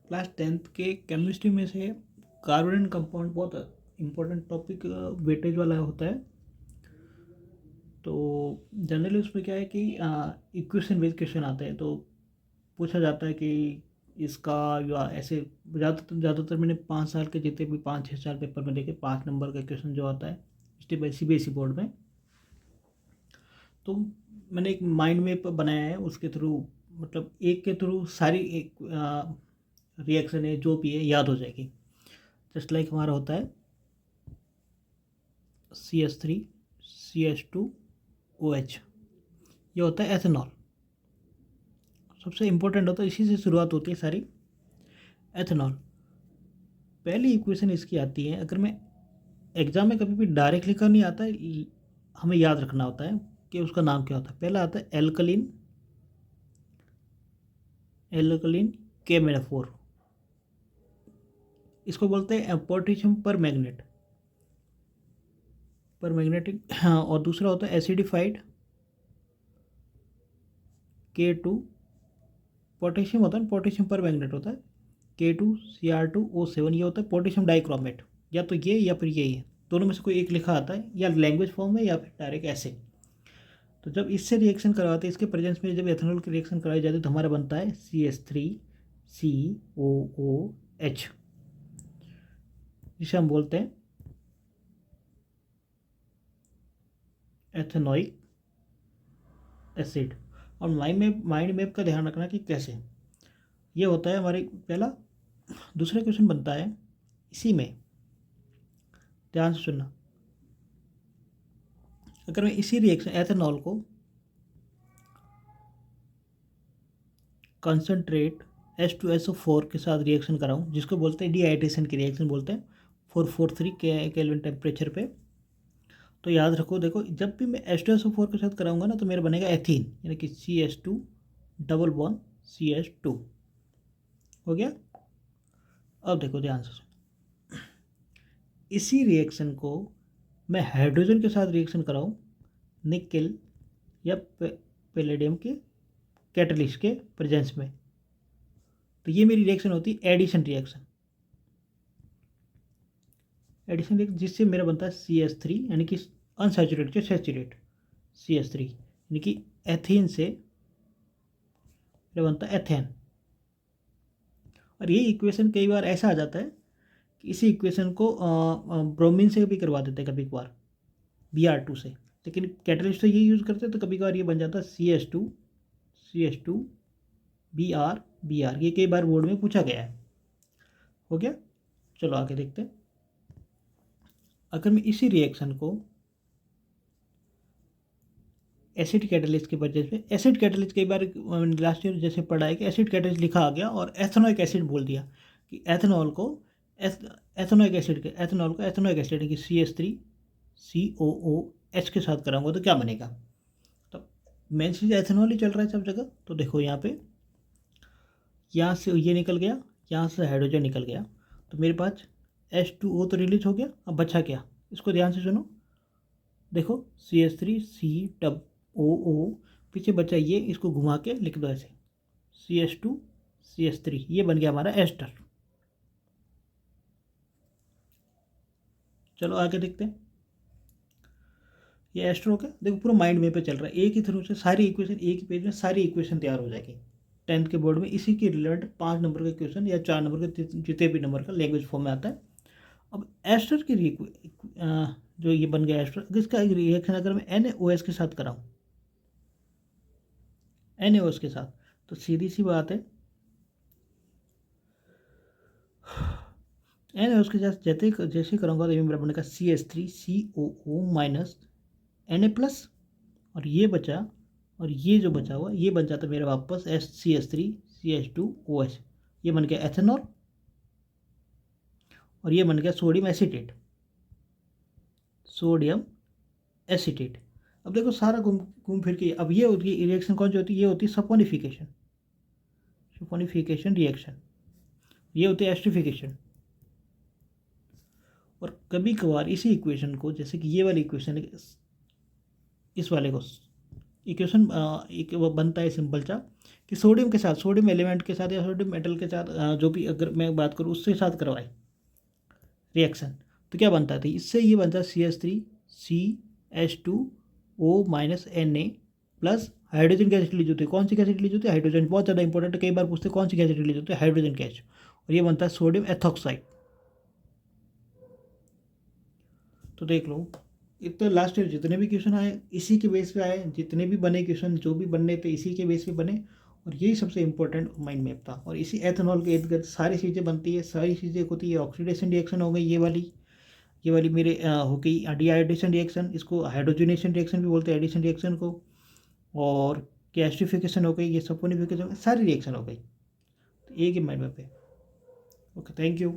Class 10th के chemistry में से कार्बन एंड कंपाउंड बहुत इम्पोर्टेंट टॉपिक वेटेज वाला होता है। तो जनरली उसमें क्या है कि इक्वेशन बेस्ड क्वेश्चन आते हैं, तो पूछा जाता है कि इसका या ऐसे ज़्यादातर मैंने 5 साल के जितने भी 5-6 साल पेपर में देखे 5 नंबर का क्वेश्चन जो आता है स्टेप बाई CBSE बोर्ड में। तो मैंने एक माइंड मैप बनाया है, उसके थ्रू मतलब एक के थ्रू सारी एक रिएक्शन है जो भी है याद हो जाएगी। जस्ट लाइक हमारा होता है CH3CH2OH, ये होता है एथेनॉल। सबसे इम्पोर्टेंट होता है, इसी से शुरुआत होती है सारी। एथेनॉल पहली इक्वेशन इसकी आती है, अगर मैं एग्जाम में कभी भी डायरेक्ट लिखा नहीं आता है, हमें याद रखना होता है कि उसका नाम क्या होता है। पहला आता है एल्कलिन, एल्कलिन K-4, इसको बोलते हैं पोटेशियम पर मैग्नेट, पर मैग्नेटिक। हाँ, और दूसरा होता है एसिडिफाइड K2, पोटेशियम होता है, पोटेशियम पर मैग्नेट होता है K2Cr2O7, ये होता है पोटेशियम डाइक्रोमेट। या तो ये या फिर ये, दोनों में से कोई एक लिखा आता है, या लैंग्वेज फॉर्म में या फिर डायरेक्ट ऐसे। तो जब इससे रिएक्शन करवाते हैं, इसके प्रेजेंस में जब एथेनॉल की रिएक्शन कराई जाती है, तो हमारा बनता है CH3COOH, जिसे हम बोलते हैं एथेनोइक एसिड। और माइंड मैप का ध्यान रखना कि कैसे ये होता है। हमारे पहला दूसरा क्वेश्चन बनता है इसी में, ध्यान से सुनना। अगर मैं इसी रिएक्शन एथेनॉल को कंसनट्रेट H2SO4 के साथ रिएक्शन कराऊं, जिसको बोलते हैं डिहाइड्रेशन की रिएक्शन बोलते हैं, 443 केल्विन टेम्परेचर पे, तो याद रखो, देखो जब भी मैं H2SO4 के साथ कराऊंगा ना, तो मेरा बनेगा एथीन, यानी कि CH2 डबल बॉन्ड CH2 हो गया। अब देखो ध्यान से, इसी रिएक्शन को मैं हाइड्रोजन के साथ रिएक्शन कराऊं, निकेल या पैलेडियम के कैटलिस्ट के प्रेजेंस में, तो ये मेरी रिएक्शन होती है एडिशन रिएक्शन। एडिशन रिएक्शन जिससे मेरा बनता है CH3, यानी कि अनसैचुरेटेड से सैचुरेट CH3, यानी कि एथेन से मेरा बनता है एथेन। और ये इक्वेशन कई बार ऐसा आ जाता है कि इसी इक्वेशन को ब्रोमीन से भी करवा देते हैं कभी कभार, Br2 से, लेकिन कैटलिस्ट से ये यूज़ करते हैं, तो कभी कभार ये बन जाता है CH2 Br, ये कई बार बोर्ड में पूछा गया है। हो गया, चलो आगे देखते हैं। अगर मैं इसी रिएक्शन को एसिड कैटलिस्ट के वजह से, एसिड कैटलिस्ट कई बार लास्ट ईयर जैसे पढ़ा है कि एसिड कैटलिस्ट लिखा आ गया और एथेनोइक एसिड बोल दिया, कि एथेनॉल को एथेनोइक एसिड है कि CH3COOH के साथ कराऊंगा तो क्या बनेगा। तो मेन चीज़ एथेनॉल ही चल रहा है सब जगह। तो देखो यहाँ पे, यहाँ से ये निकल गया, यहाँ से हाइड्रोजन निकल गया, तो मेरे पास H2O तो रिलीज हो गया। अब बचा क्या, इसको ध्यान से सुनो। देखो CH3COO, पीछे बचा ये, इसको घुमा के लिख दो ऐसे, CH2CH3, ये बन गया हमारा एस्टर। चलो आगे देखते हैं। ये एस्टर हो गया। देखो पूरा माइंड मैप पे चल रहा है, एक ही थ्रू से सारी इक्वेशन, एक ही पेज में सारी इक्वेशन तैयार हो जाएगी। 10th के बोर्ड में इसी के रिलेटेड 5 नंबर का क्वेश्चन या 4 नंबर का, जितने भी नंबर का लैंग्वेज फॉर्म में आता है। अब एस्टर की जो ये बन गया एस्टर, इसका रिएक्शन अगर मैं NaOH के साथ कराऊँ, NaOH के साथ, तो सीधी सी बात है, NaOH के साथ जैसे करूँगा तो ये मेरा बनेगा CH3COO माइनस Na+, और ये बचा, और ये जो बचा हुआ ये बन जाता है मेरा वापस CH3CH2OH, ये बन गया एथेनॉल, और ये बन गया सोडियम एसीटेट। अब देखो सारा घूम फिर के, अब ये होती है रिएक्शन कौन सी होती है, ये होती है सपोनिफिकेशन रिएक्शन, ये होती है एस्ट्रिफिकेशन। और कभी कभार इसी इक्वेशन को, जैसे कि ये वाली इक्वेशन, इस वाले को इक्वेशन एक वो बनता है सिंपल सा कि सोडियम के साथ, सोडियम एलिमेंट के साथ या सोडियम मेटल के साथ जो भी अगर मैं बात करूँ उसके साथ करवाए रिएक्शन, तो क्या बनता था, इससे ये बनता है CH3CH2O plus hydrogen gas release होती है। कौन सी गैस रिलीज होती है? हाइड्रोजन। बहुत ज़्यादा इंपॉर्टेंट है, कई बार पूछते हैं कौन सी गैस रिलीज होती है? Hydrogen gas. और ये बनता है सोडियम एथॉक्साइड। तो देख लो, इतना लास्ट ईयर जितने भी क्वेश्चन आए इसी के बेस पे आए, जितने भी बने क्वेश्चन जो भी बनने थे इसी के बेस पे बने, और यही सबसे इंपॉर्टेंट माइंड मैप था। और इसी एथेनॉल के इर्द गिर्द सारी चीज़ें बनती है, सारी चीज़ें होती है। ऑक्सीडेशन रिएक्शन हो गई ये वाली मेरे हो गई डीहाइड्रेशन रिएक्शन, इसको हाइड्रोजनेशन रिएक्शन भी बोलते हैं, एडिशन रिएक्शन को। और गैस्ट्रिफिकेशन हो गई, ये सपोनिफिकेशन हो गई, सारी रिएक्शन हो गई। तो एक ही माइंड मैप है। Okay, thank you.